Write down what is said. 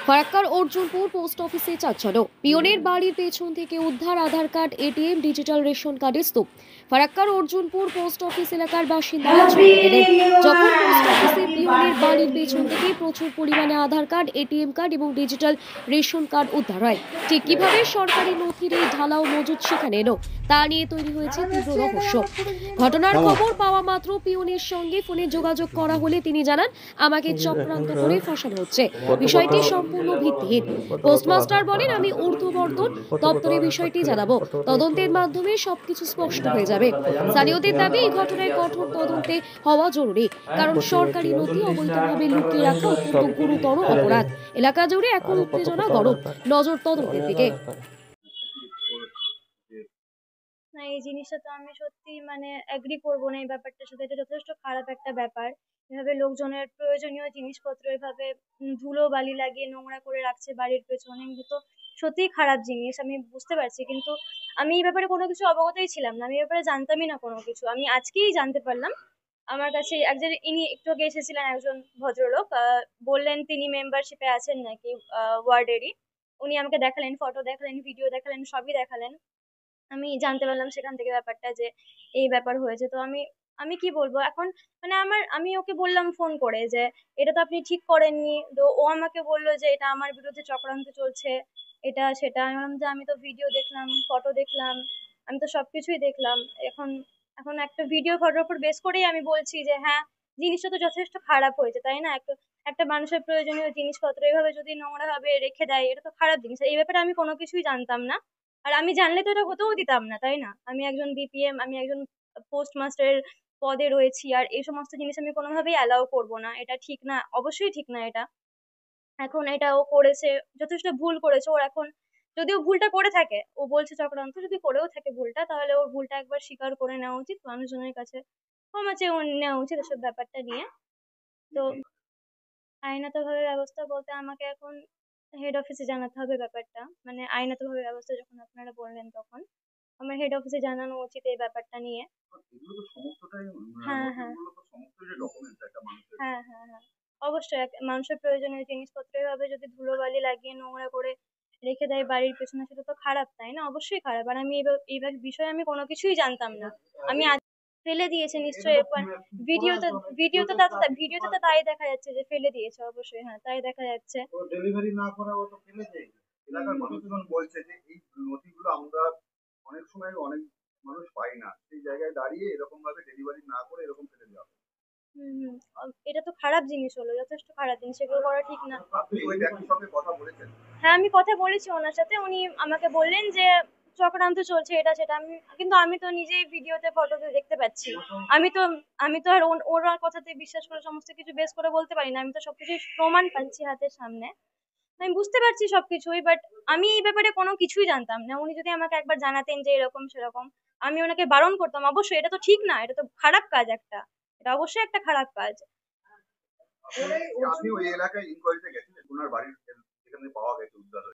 ফারাক্কার Arjunpur post অফিসে চাঞ্চল্য। পিয়নের বাড়ির পেছন থেকে উদ্ধার আধার কার্ড, এটিএম, ডিজিটাল রেশন কার্ডের স্তূপ। ফারাক্কার অর্জুনপুর পোস্ট অফিস এলাকার বাসিন্দারা চমকে গেলেন যখন পোস্ট অফিসে পিয়নের বাড়ির পেছন থেকে প্রচুর পরিমাণে আধার কার্ড, এটিএম কার্ড এবং ডিজিটাল রেশন কার্ড উদ্ধার হয়। ঠিক কিভাবে সরকারি নথির এই ঢালাও মজুদ সেখানে এলো তা নিয়ে তৈরি হয়েছে তীব্র রহস্য। ঘটনার খবর পাওয়া মাত্র পিয়নের সঙ্গে ফোনে যোগাযোগ করা হলে তিনি জানান, আমাকে চক্রান্ত করে ফাঁসানো হচ্ছে। বিষয়টি সম্পূর্ণ ভিত্তিহীন। পোস্টমাস্টার বলেন, আমি ঊর্ধ্বতন দপ্তরে বিষয়টি জানাবো। তদন্তের মাধ্যমে সবকিছু স্পষ্ট হয়ে যাবে। স্থানীয়দের দাবি, এই ঘটনায় কঠোর তদন্তে হওয়া জরুরি, কারণ সরকারি নথি অবৈধভাবে লুকিয়ে রাখা অত্যন্ত গুরুতর অপরাধ। এলাকা জুড়ে এখন উত্তেজনা গরম, নজর তদন্তের দিকে। না, এই জিনিসটা তো আমি সত্যি এগ্রি করবো না এই ব্যাপারটার সাথে। এটা যথেষ্ট খারাপ একটা ব্যাপার। এভাবে লোকজনের প্রয়োজনীয় জিনিসপত্র এভাবে ধুলো বালি লাগিয়ে নোংরা করে রাখছে বাড়ির পেছনে, এগুলো তো সত্যিই খারাপ জিনিস। আমি বুঝতে পারছি, কিন্তু আমি এই ব্যাপারে কোনো কিছু অবগতই ছিলাম না। আমি এই ব্যাপারে জানতামই না কোনো কিছু। আমি আজকেই জানতে পারলাম। আমার কাছে একজন ইনি একটু আগে এসেছিলেন, একজন ভদ্রলোক, বললেন তিনি মেম্বারশিপে আছেন নাকি ওয়ার্ডেরই। উনি আমাকে দেখালেন, ফটো দেখালেন, ভিডিও দেখালেন, সবই দেখালেন। আমি জানতে পারলাম সেখান থেকে ব্যাপারটা, যে এই ব্যাপার হয়েছে। তো আমি আমি কি বলবো এখন, আমি ওকে বললাম ফোন করে যে এটা তো আপনি ঠিক করেননি। তো ও আমাকে বললো যে এটা আমার বিরুদ্ধে চক্রান্ত চলছে, এটা সেটা। আমি বললাম যে আমি তো ভিডিও দেখলাম, ফটো দেখলাম, আমি তো সবকিছুই দেখলাম। এখন এখন একটা ভিডিও ফটোর উপর বেস করেই আমি বলছি যে হ্যাঁ, জিনিসটা তো যথেষ্ট খারাপ হয়েছে, তাই না? একটা একটা মানুষের প্রয়োজনীয় জিনিসপত্র এভাবে যদি নোংরা ভাবে রেখে দেয়, এটা তো খারাপ জিনিস। আর এই ব্যাপারে আমি কোনো কিছুই জানতাম না। আর আমি জানলে তো এটা হতেও দিতাম না, তাই না? আমি একজন বিপিএম, আমি একজন পোস্ট মাস্টারের পদে রয়েছি, আর এই সমস্ত জিনিস আমি কোনোভাবেই অ্যালাউ করব না। এটা ঠিক না, অবশ্যই ঠিক না এটা। এখন এটা ও করেছে, যথেষ্ট ভুল করেছে। ওর এখন, যদিও ভুলটা করে থাকে, ও বলছে চক্রান্ত, যদি করেও থাকে ভুলটা, তাহলে ওর ভুলটা একবার স্বীকার করে নেওয়া উচিত। মানুষজনের কাছে ক্ষমা চেয়ে নেওয়া উচিত এসব ব্যাপারটা নিয়ে। তো আইনাতভাবে ব্যবস্থা বলতে আমাকে এখন হেড অফিসে জানাতে হবে ব্যাপারটা। আইনাতভাবে ব্যবস্থা যখন আপনারা বললেন, তখন আমার হেড অফিসে জানানো উচিত এই ব্যাপারটা নিয়ে। এগুলো তো সমস্তটাই হ্যাঁ, হ্যাঁ, এগুলো তো সমস্তই যে ডকুমেন্টস একটা মানুষের। হ্যাঁ, হ্যাঁ, হ্যাঁ, অবশ্যই মানুষের প্রয়োজনীয় জিনিসপত্র এভাবে যদি ধুলোবালি লাগিয়ে নোংরা করে রেখে দেয় বাড়ির পেছনে, সেটা তো খারাপ, তাই না? অবশ্যই খারাপ। আর আমি এই বিষয়ে আমি কোনো কিছুই জানতাম না। আমি আজ ফেলে দিয়েছে নিশ্চয়ই। ভিডিওতে ভিডিওতে তো তাই দেখা যাচ্ছে যে ফেলে দিয়েছে। অবশ্যই, হ্যাঁ, তাই দেখা যাচ্ছে। ডেলিভারি না করা, ও তো ফেলে দেয়। এলাকার মানুষজন বলছে যে এই নথিগুলো আমরা অনেক সময় অনেক মানুষ পাই না, সেই জায়গায় দাঁড়িয়ে এরকম ভাবে ডেলিভারি না করে এরকম ফেলে দেওয়া হয়। হুম, হুম। এটা তো খারাপ জিনিস হলো, যথেষ্ট খারাপ জিনিস। এগুলো করা ঠিক না। আপনি ওই একই সঙ্গে কথা বলেছেন? হ্যাঁ, আমি কথা বলেছি ওনার সাথে। উনি আমাকে বললেন যে চক্রান্ত চলছে, এটা সেটা। আমি তো নিজেই ভিডিওতে, ফটোতে দেখতে পাচ্ছি। আমি তো আমি তো আর ওনার কথাতে বিশ্বাস করে সমস্ত কিছু বেস করে বলতে পারি না। আমি তো সবকিছু প্রমাণ পাচ্ছি হাতের সামনে। আমি বুঝতে পারছি সবকিছুই, বাট আমি এই ব্যাপারে কোনো কিছুই জানতাম না। উনি যদি আমাকে একবার জানাতেন যে এরকম সেরকম, আমি ওনাকে বারণ করতাম। অবশ্যই এটা তো ঠিক না, এটা তো খারাপ কাজ একটা। এটা অবশ্যই একটা খারাপ কাজ। আপনি ওই এলাকায় ইনকোয়ারিতে গেছিলেন? ওনার বাড়ির যেখানে পাওয়া গেছে উদ্ধার হয়েছে?